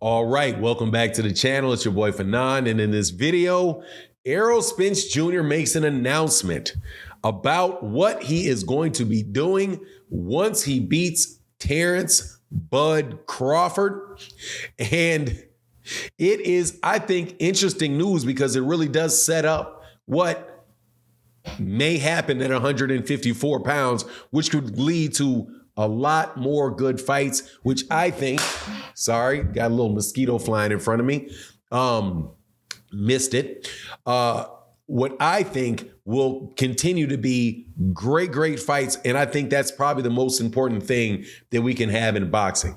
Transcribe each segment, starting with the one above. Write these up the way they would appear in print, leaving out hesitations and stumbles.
All right, welcome back to the channel. It's your boy Fanon, and in this video, Errol Spence Jr. makes an announcement about what he is going to be doing once he beats Terrence Bud Crawford. And it is, I think, interesting news because it really does set up what may happen at 154 pounds, which could lead to a lot more good fights, which I think, sorry, got a little mosquito flying in front of me. Missed it. What I think will continue to be great fights. And I think that's probably the most important thing that we can have in boxing.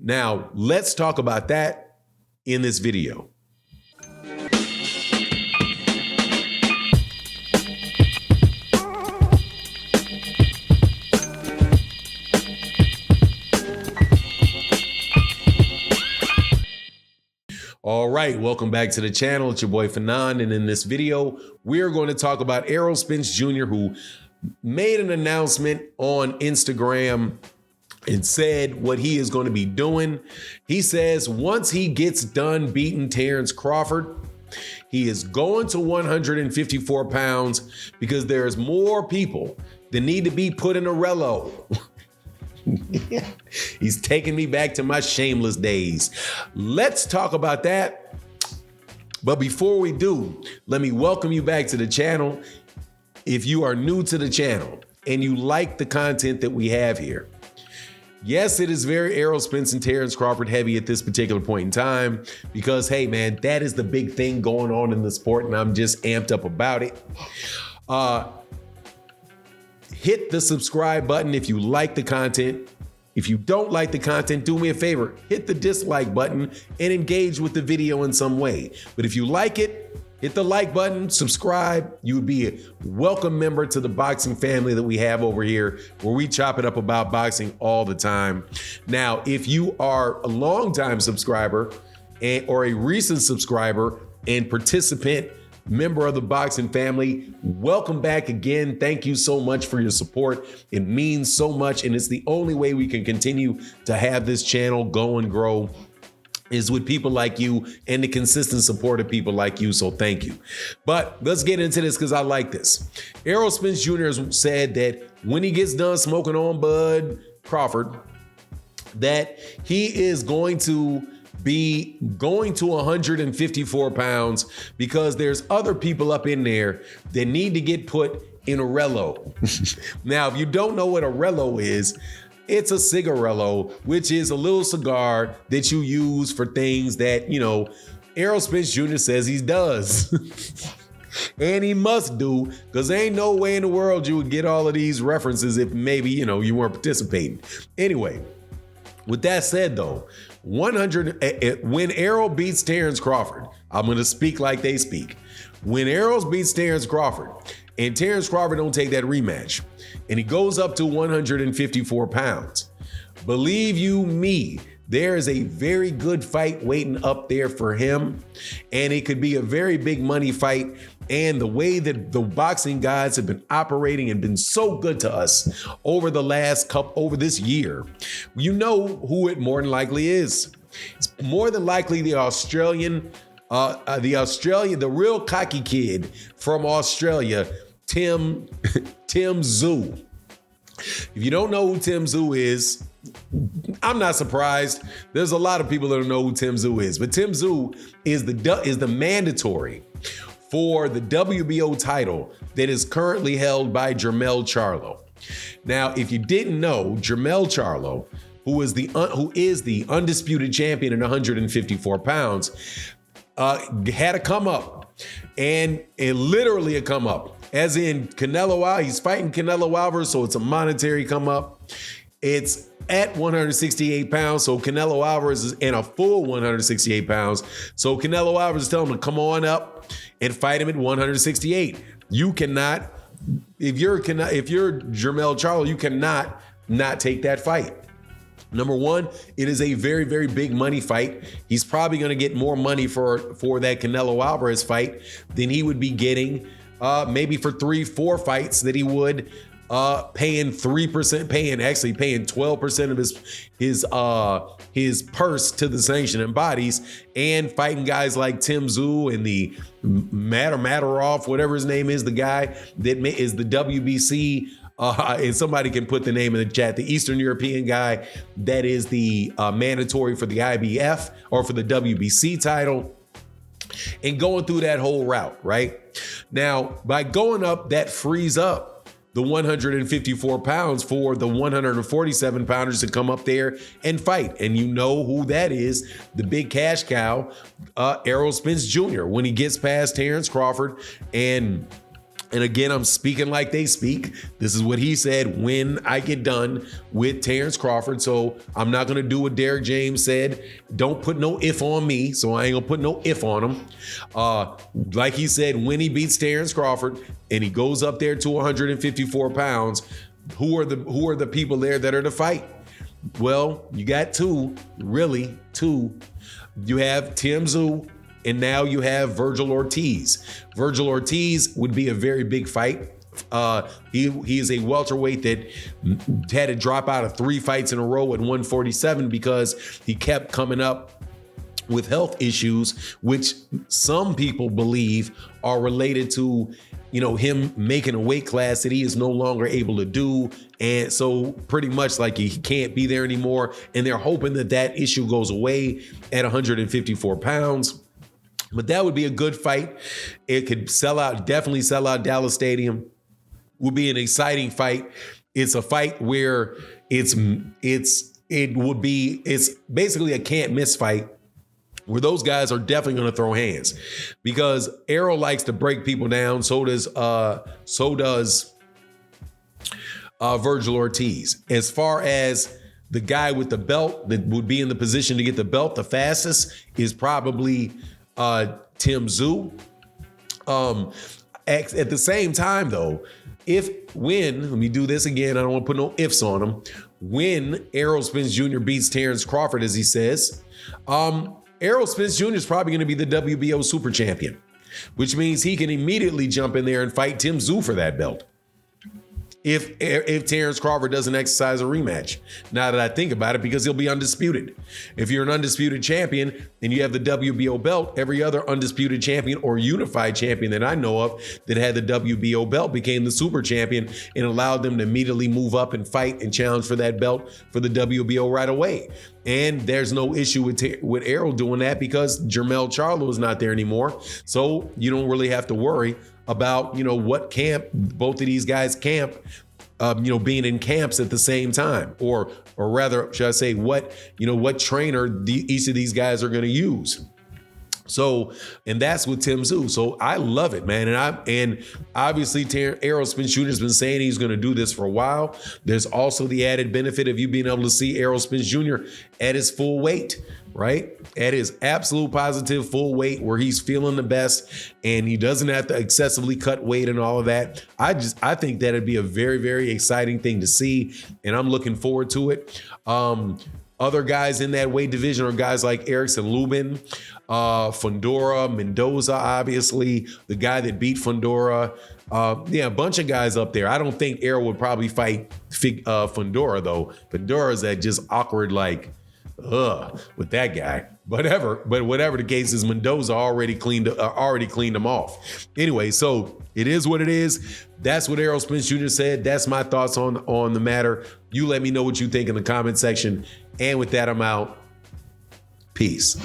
Now, let's talk about that in this video. All right, welcome back to the channel. It's your boy Fanon, and in this video, we're going to talk about Errol Spence Jr., who made an announcement on Instagram and said what he is going to be doing. He says once he gets done beating Terrence Crawford, he is going to 154 pounds because there's more people that need to be put in a relo. He's taking me back to my shameless days. Let's talk about that. But before we do, let me welcome you back to the channel. If you are new to the channel and you like the content that we have here, yes, it is very Errol Spence and Terrence Crawford heavy at this particular point in time because, hey, man, that is the big thing going on in the sport, and I'm just amped up about it. Hit the subscribe button if you like the content. If you don't like the content, do me a favor, hit the dislike button and engage with the video in some way. But if you like it, hit the like button, subscribe. You would be a welcome member to the boxing family that we have over here, where we chop it up about boxing all the time. Now, if you are a longtime subscriber or a recent subscriber and participant, member of the boxing family, welcome back again. Thank you so much for your support. It means so much, and it's the only way we can continue to have this channel go and grow is with people like you and the consistent support of people like you, so thank you. But let's get into this because I like this. Errol Spence Jr. has said that when he gets done smoking on Bud Crawford, that he is going to be going to 154 pounds because there's other people up in there that need to get put in a relo. Now, if you don't know what a relo is, it's a cigarello, which is a little cigar that you use for things that, you know, Errol Spence Jr. says he does. And he must do, because there ain't no way in the world you would get all of these references if maybe, you know, you weren't participating. Anyway, with that said, though, when Errol beats Terrence Crawford, I'm going to speak like they speak. When Errol beats Terrence Crawford and Terrence Crawford don't take that rematch and he goes up to 154 pounds, believe you me, there is a very good fight waiting up there for him, and it could be a very big money fight. And the way that the boxing guys have been operating and been so good to us over this year, you know who it more than likely is. It's more than likely the real cocky kid from Australia, Tzsyu. If you don't know who Tzsyu is, I'm not surprised. There's a lot of people that don't know who Tzsyu is, but Tzsyu is the mandatory for the WBO title that is currently held by Jermell Charlo. Now, if you didn't know, Jermell Charlo, who is the undisputed champion at 154 pounds, had a come up, and literally a come up, as in Canelo Alvarez. He's fighting Canelo Alvarez, so it's a monetary come up. It's at 168 pounds, so Canelo Alvarez is in a full 168 pounds. So Canelo Alvarez is telling him to come on up and fight him at 168. You cannot, if you're Jermell Charlo, you cannot not take that fight. Number one, it is a very, very big money fight. He's probably going to get more money for that Canelo Alvarez fight than he would be getting maybe for 3-4 fights that he would paying 3%, paying 12% of his purse to the sanctioning bodies, and fighting guys like Tzsyu and the Mataroff, whatever his name is, the guy that is the WBC. And somebody can put the name in the chat, the Eastern European guy that is the mandatory for the IBF or for the WBC title, and going through that whole route, right? Now, by going up, that frees up the 154 pounds for the 147 pounders to come up there and fight. And you know who that is, the big cash cow, Errol Spence Jr. When he gets past Terence Crawford. And again, I'm speaking like they speak. This is what he said when I get done with Terence Crawford. So I'm not going to do what Derek James said. Don't put no if on me. So I ain't going to put no if on him. Like he said, when he beats Terence Crawford and he goes up there to 154 pounds, who are the people there that are to fight? Well, you got two. You have Tzsyu, and now you have Virgil Ortiz. Virgil Ortiz would be a very big fight. He is a welterweight that had to drop out of 3 fights in a row at 147 because he kept coming up with health issues, which some people believe are related to, him making a weight class that he is no longer able to do. And so pretty much like he can't be there anymore. And they're hoping that issue goes away at 154 pounds. But that would be a good fight. It could definitely sell out Dallas Stadium. Would be an exciting fight. It's a fight where it's basically a can't miss fight, where those guys are definitely going to throw hands, because Errol likes to break people down. So does Virgil Ortiz. As far as the guy with the belt that would be in the position to get the belt the fastest is probably Tzsyu. At the same time, though, let me do this again, I don't want to put no ifs on him. When Errol Spence Jr. beats Terence Crawford, as he says, Errol Spence Jr. is probably going to be the WBO super champion, which means he can immediately jump in there and fight Tzsyu for that belt if Terence Crawford doesn't exercise a rematch. Now that I think about it, because he'll be undisputed. If you're an undisputed champion and you have the WBO belt, every other undisputed champion or unified champion that I know of that had the WBO belt became the super champion and allowed them to immediately move up and fight and challenge for that belt for the WBO right away. And there's no issue with Errol doing that because Jermell Charlo is not there anymore. So you don't really have to worry about, what camp both of these guys camp, being in camps at the same time, or rather, should I say, what trainer each of these guys are going to use. So, and that's with Tzsyu. So I love it, man. And obviously Errol Spence Jr. has been saying he's going to do this for a while. There's also the added benefit of you being able to see Errol Spence Jr. at his full weight, right? At his absolute positive full weight, where he's feeling the best and he doesn't have to excessively cut weight and all of that. I think that'd be a very, very exciting thing to see. And I'm looking forward to it. Other guys in that weight division are guys like Erickson Lubin, Fundora, Mendoza, obviously, the guy that beat Fundora. A bunch of guys up there. I don't think Errol would probably fight Fundora, though. Fundora's that just awkward, with that guy. But whatever the case is, Mendoza already cleaned him off. Anyway, so it is what it is. That's what Errol Spence Jr. said. That's my thoughts on the matter. You let me know what you think in the comment section. And with that, I'm out. Peace.